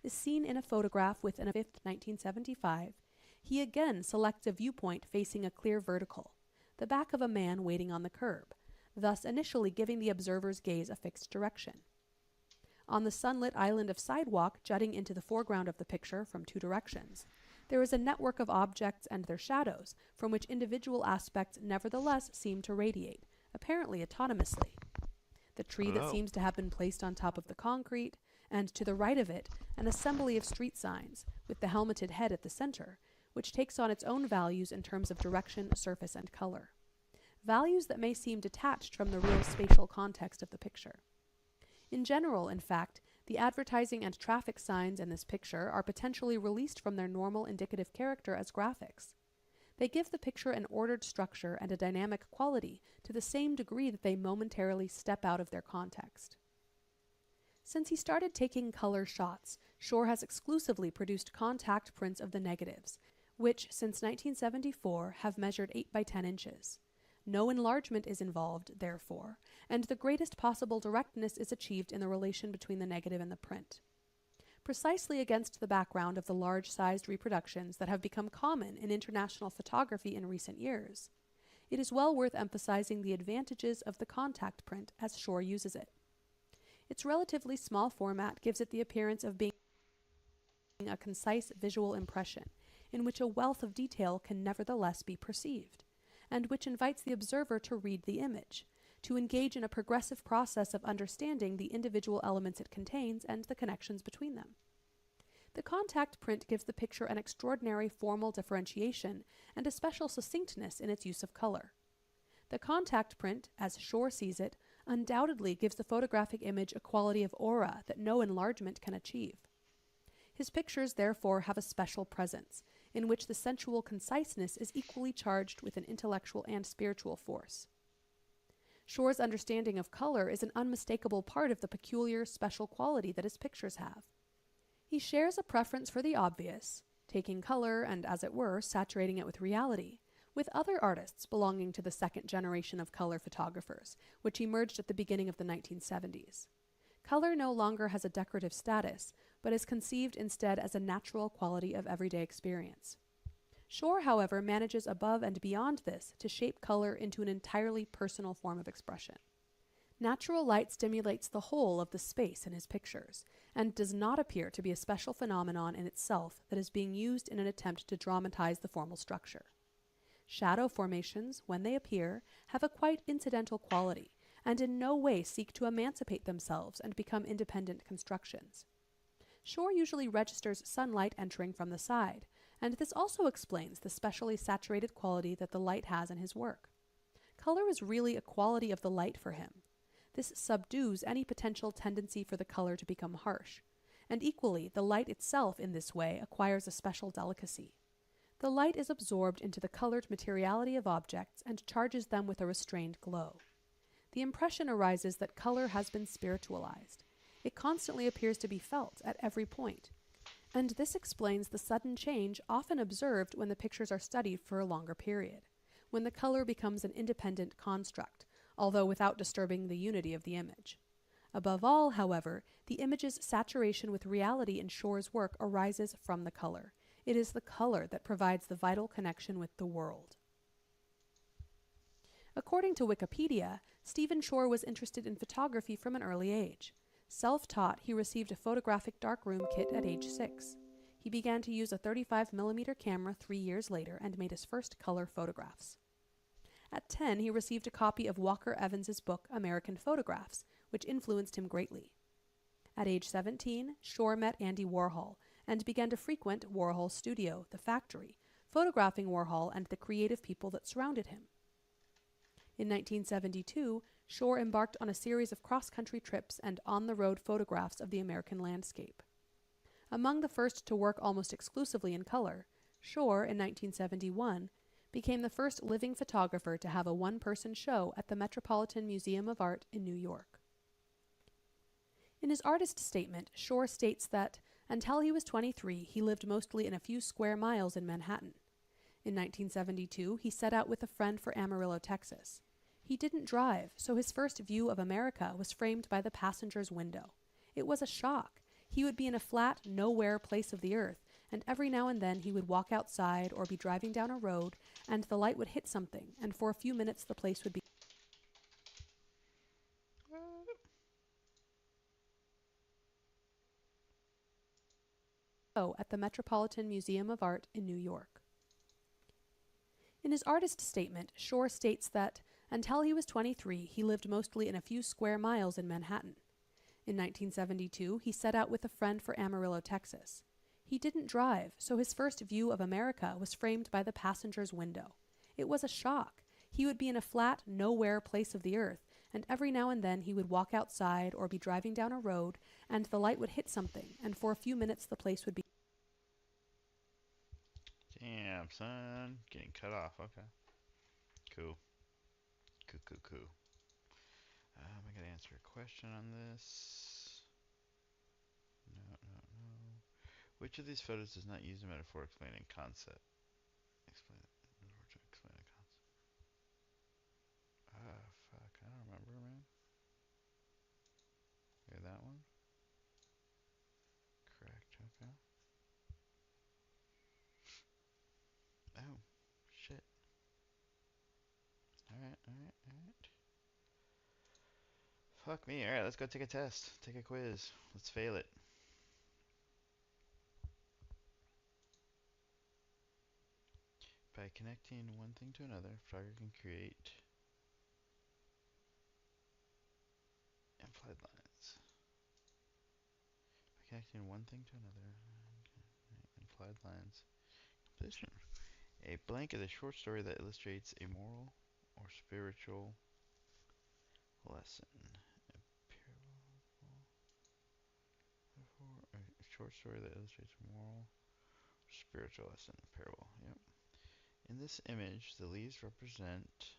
is seen in a photograph within a 5th, 1975. He again selects a viewpoint facing a clear vertical, the back of a man waiting on the curb, thus initially giving the observer's gaze a fixed direction. On the sunlit island of sidewalk jutting into the foreground of the picture from two directions, there is a network of objects and their shadows from which individual aspects nevertheless seem to radiate, apparently autonomously. The tree that Oh. seems to have been placed on top of the concrete, and to the right of it, an assembly of street signs, with the helmeted head at the center, which takes on its own values in terms of direction, surface, and color. Values that may seem detached from the real spatial context of the picture. In general, in fact, the advertising and traffic signs in this picture are potentially released from their normal indicative character as graphics. They give the picture an ordered structure and a dynamic quality to the same degree that they momentarily step out of their context. Since he started taking color shots, Shore has exclusively produced contact prints of the negatives, which since 1974 have measured 8 by 10 inches. No enlargement is involved, therefore, and the greatest possible directness is achieved in the relation between the negative and the print. Precisely against the background of the large-sized reproductions that have become common in international photography in recent years, it is well worth emphasizing the advantages of the contact print as Shore uses it. Its relatively small format gives it the appearance of being a concise visual impression, in which a wealth of detail can nevertheless be perceived, and which invites the observer to read the image, to engage in a progressive process of understanding the individual elements it contains and the connections between them. The contact print gives the picture an extraordinary formal differentiation and a special succinctness in its use of color. The contact print, as Shore sees it, undoubtedly gives the photographic image a quality of aura that no enlargement can achieve. His pictures, therefore, have a special presence, in which the sensual conciseness is equally charged with an intellectual and spiritual force. Shore's understanding of color is an unmistakable part of the peculiar, special quality that his pictures have. He shares a preference for the obvious, taking color and, as it were, saturating it with reality, with other artists belonging to the second generation of color photographers, which emerged at the beginning of the 1970s. Color no longer has a decorative status, but is conceived instead as a natural quality of everyday experience. Shore, however, manages above and beyond this to shape color into an entirely personal form of expression. Natural light stimulates the whole of the space in his pictures, and does not appear to be a special phenomenon in itself that is being used in an attempt to dramatize the formal structure. Shadow formations, when they appear, have a quite incidental quality, and in no way seek to emancipate themselves and become independent constructions. Shore usually registers sunlight entering from the side, and this also explains the specially saturated quality that the light has in his work. Color is really a quality of the light for him. This subdues any potential tendency for the color to become harsh, and equally, the light itself in this way acquires a special delicacy. The light is absorbed into the colored materiality of objects and charges them with a restrained glow. The impression arises that color has been spiritualized. It constantly appears to be felt at every point, and this explains the sudden change often observed when the pictures are studied for a longer period, when the color becomes an independent construct, although without disturbing the unity of the image. Above all, however, the image's saturation with reality in Shore's work arises from the color. It is the color that provides the vital connection with the world. According to Wikipedia, Stephen Shore was interested in photography from an early age. Self-taught, he received a photographic darkroom kit at age 6. He began to use a 35mm camera 3 years later and made his first color photographs. At 10, he received a copy of Walker Evans's book American Photographs, which influenced him greatly. At age 17, Shore met Andy Warhol and began to frequent Warhol's studio, The Factory, photographing Warhol and the creative people that surrounded him. In 1972, Shore embarked on a series of cross-country trips and on-the-road photographs of the American landscape. Among the first to work almost exclusively in color, Shore, in 1971, became the first living photographer to have a one-person show at the Metropolitan Museum of Art in New York. In his artist statement, Shore states that, until he was 23, he lived mostly in a few square miles in Manhattan. In 1972, he set out with a friend for Amarillo, Texas. He didn't drive, so his first view of America was framed by the passenger's window. It was a shock. He would be in a flat, nowhere place of the earth, and every now and then he would walk outside or be driving down a road, and the light would hit something, and for a few minutes the place would be at the Metropolitan Museum of Art in New York. In his artist statement, Shore states that until he was 23, he lived mostly in a few square miles in Manhattan. In 1972, he set out with a friend for Amarillo, Texas. He didn't drive, so his first view of America was framed by the passenger's window. It was a shock. He would be in a flat, nowhere place of the earth, and every now and then he would walk outside or be driving down a road, and the light would hit something, and for a few minutes the place would be. Damn, son. Getting cut off. Okay. Cool. Cool, cool, cool. I gotta answer a question on this. No, no, no. Which of these photos does not use a metaphor explaining concept? Explain it. Explain a concept. Fuck. I don't remember, man. Okay, that one? Correct. Okay. Oh, shit. Alright, alright, alright. Fuck me. Alright, let's go take a test. Take a quiz. Let's fail it. By connecting one thing to another, a photographer can create implied lines. By connecting one thing to another, implied lines. Composition. A blank is a short story that illustrates a moral or spiritual lesson. A short story that illustrates a moral or spiritual lesson. Parable. Yep. In this image, the leaves represent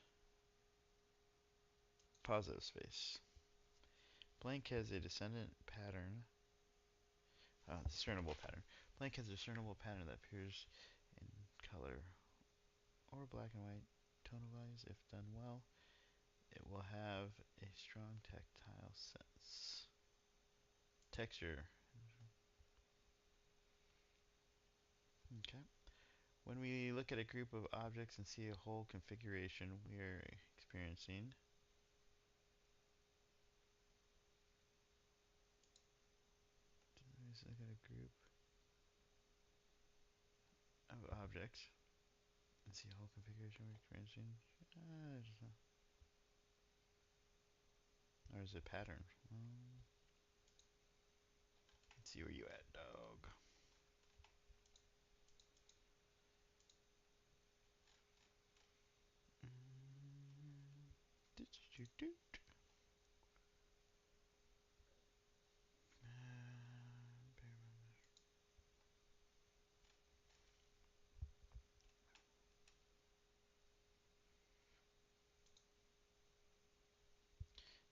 positive space. Blank has a discernible pattern. Blank has a discernible pattern that appears in color or black and white tonal values. If done well, it will have a strong tactile sense. Texture. Okay. When we look at a group of objects and see a whole configuration, we are experiencing let's look at a group of objects and see a whole configuration we're experiencing. Or is it pattern? Let's see where you at, dog.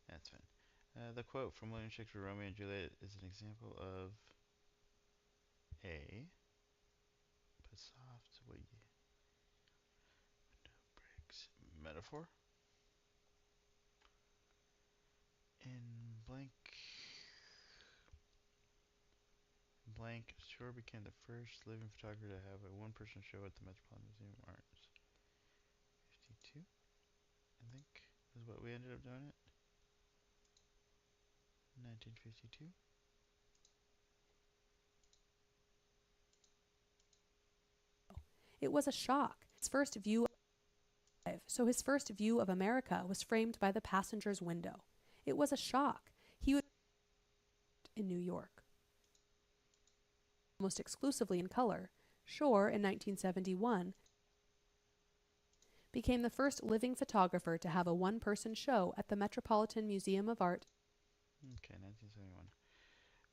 That's fine. The quote from William Shakespeare, Romeo and Juliet, is an example of a soft window breaks metaphor. In blank, Shore became the first living photographer to have a one-person show at the Metropolitan Museum of Art. 52, I think, is what we ended up doing it. 1952. It was a shock. His first view of America was framed by the passenger's window. It was a shock. He would in New York. Almost exclusively in color, Shore in 1971 became the first living photographer to have a one-person show at the Metropolitan Museum of Art. Okay, 1971.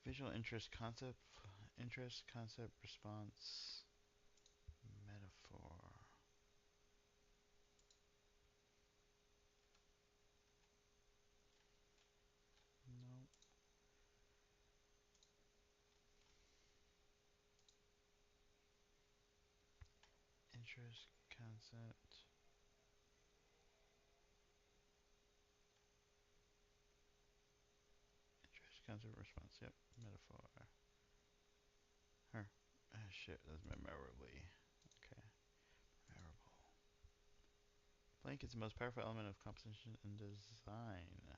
Visual interest, concept, response, metaphor. No. Interest, concept. Interest, concept, response. Yep, metaphor. That's memorably. Okay. Memorable. Blank is the most powerful element of composition and design.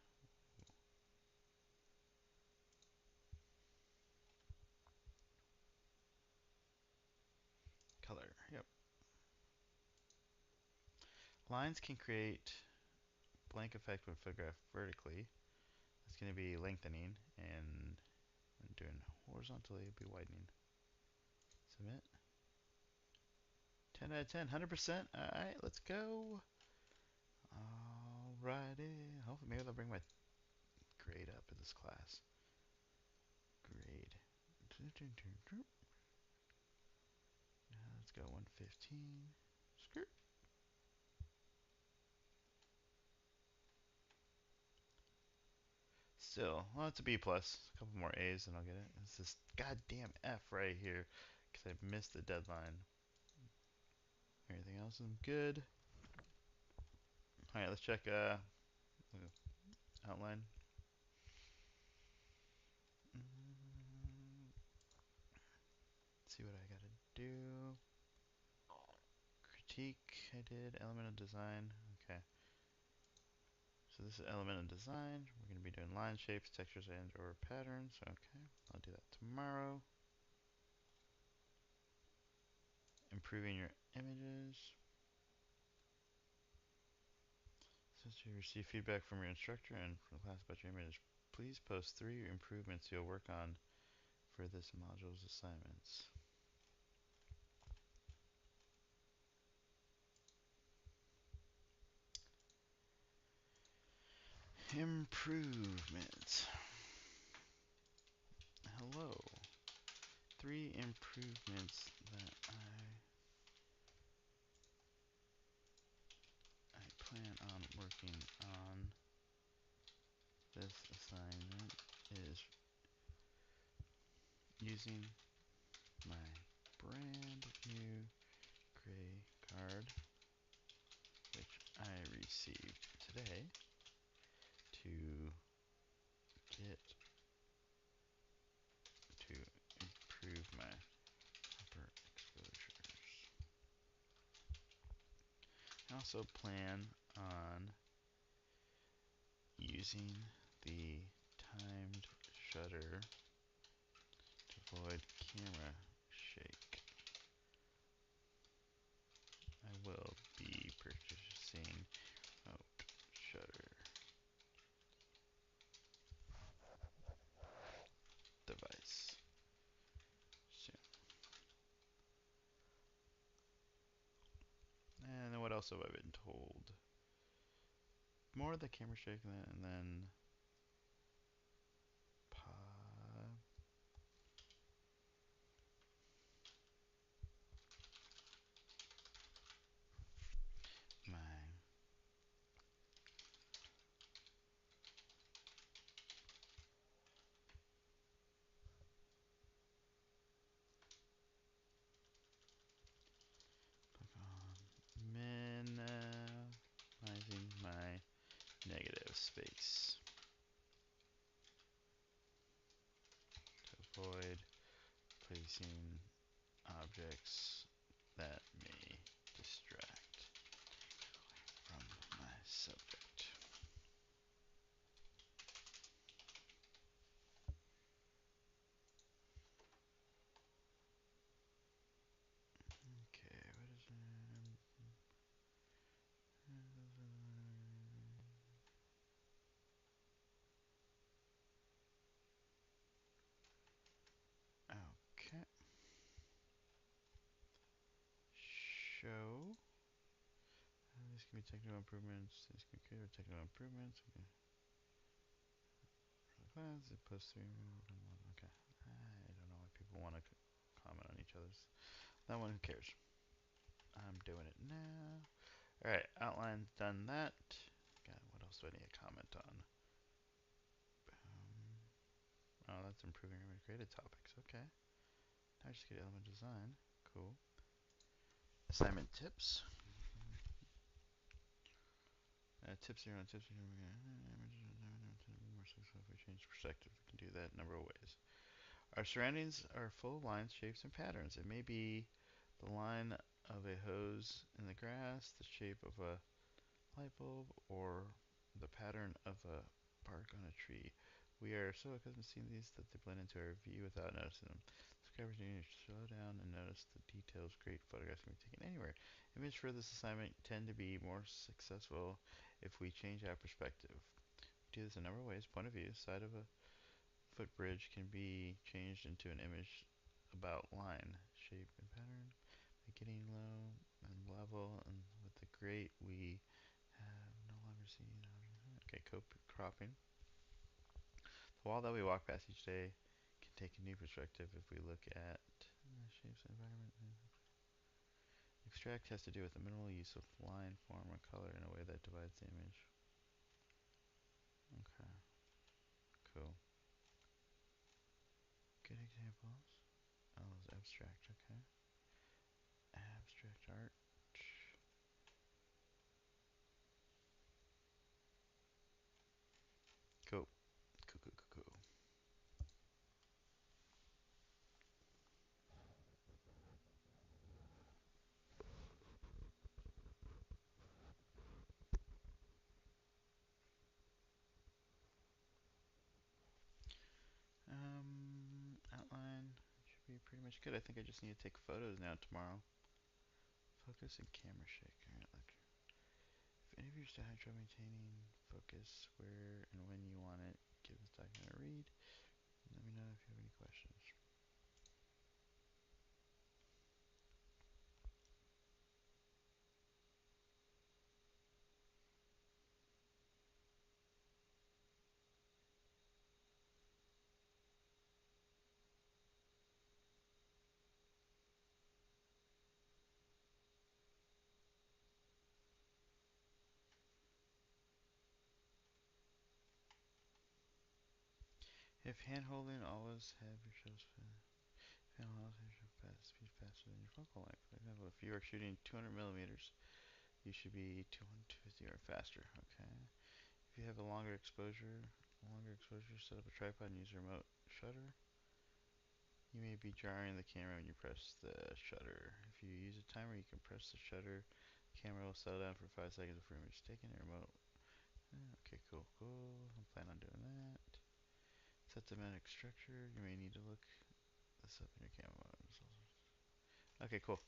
Color. Yep. Lines can create blank effect when photographed vertically. That's going to be lengthening, and when doing horizontally, it'll be widening. Submit. 10 out of 10, 100%. Alright, let's go. Alrighty. Hopefully, maybe they'll bring my grade up in this class. Grade. Let's go 115. Skirt. Still, well, it's a B plus. A couple more A's and I'll get it. It's this goddamn F right here because I missed the deadline. Everything else is good. All right, let's check outline. See what I gotta do. Critique. I did element of design. Okay. So this is element of design. We're gonna be doing line shapes, textures, and/or patterns. Okay, I'll do that tomorrow. Improving your images. Since you receive feedback from your instructor and from class about your image, please post 3 improvements you'll work on for this module's assignments. Improvements. Hello. 3 improvements that I plan on working on this assignment is using my brand new gray card, which I received today, to get to improve my upper exposures. I also plan on using the timed shutter to avoid camera shake. I will be purchasing remote shutter device soon. And then what else have I been told? More of the camera shake, and then my minimizing my negative space to avoid placing objects that may distract from my subject. Okay, what is it? Okay. Show. These can be technical improvements. These can be technical improvements. Okay. Class, it posts through. Okay. I don't know why people want to comment on each other's. That one, who cares? I'm doing it now. Alright, outline done that. God, what else do I need to comment on? Oh, that's improving your created topics. Okay. Now I just get element design. Cool. Assignment tips. Tips here on tips. More successful if we change perspective. We can do that a number of ways. Our surroundings are full of lines, shapes, and patterns. It may be the line of a hose in the grass, the shape of a light bulb, or the pattern of a bark on a tree. We are so accustomed to seeing these that they blend into our view without noticing them. Subscribers need to slow down and notice the details. Great photographs can be taken anywhere. Images for this assignment tend to be more successful if we change our perspective. We do this a number of ways. Point of view, side of a footbridge can be changed into an image about line, shape, and pattern. By getting low and level and with the great we have no longer seen. Okay, cropping. The wall that we walk past each day can take a new perspective if we look at shapes and environment. Extract has to do with the minimal use of line, form, or color in a way that divides the image. Okay, cool. Good examples. Oh, it's abstract, okay. Abstract art. Cool. Cool, cool, cool, cool. Outline should be pretty much good. I think I just need to take photos now tomorrow. Focus and camera shake. Alright, look. If any of you still have trouble maintaining focus where and when you want it, give this document a read. Let me know if you have any questions. If hand holding, always have your shutter speed. Hand holding speed faster than your focal length. For example, if you are shooting 200 millimeters, you should be 250 or faster. Okay. If you have a longer exposure, set up a tripod and use a remote shutter. You may be jarring the camera when you press the shutter. If you use a timer, you can press the shutter. The camera will settle down for 5 seconds before image is taken. A remote. Okay, cool, cool. I'm planning on doing that. Set thematic structure. You may need to look this up in your camera. Okay, cool.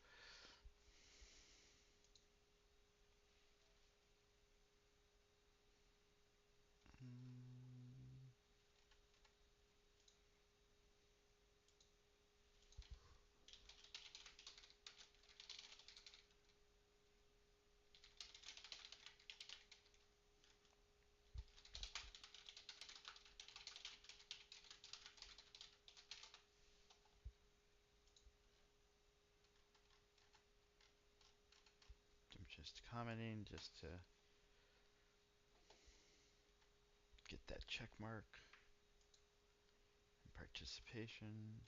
I'm just commenting just to get that check mark. Participation.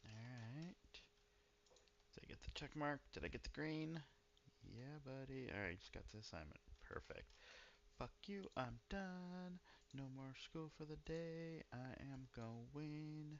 Alright. Did I get the check mark? Did I get the green? Yeah, buddy. Alright, just got the assignment. Perfect. Fuck you, I'm done. No more school for the day. I am going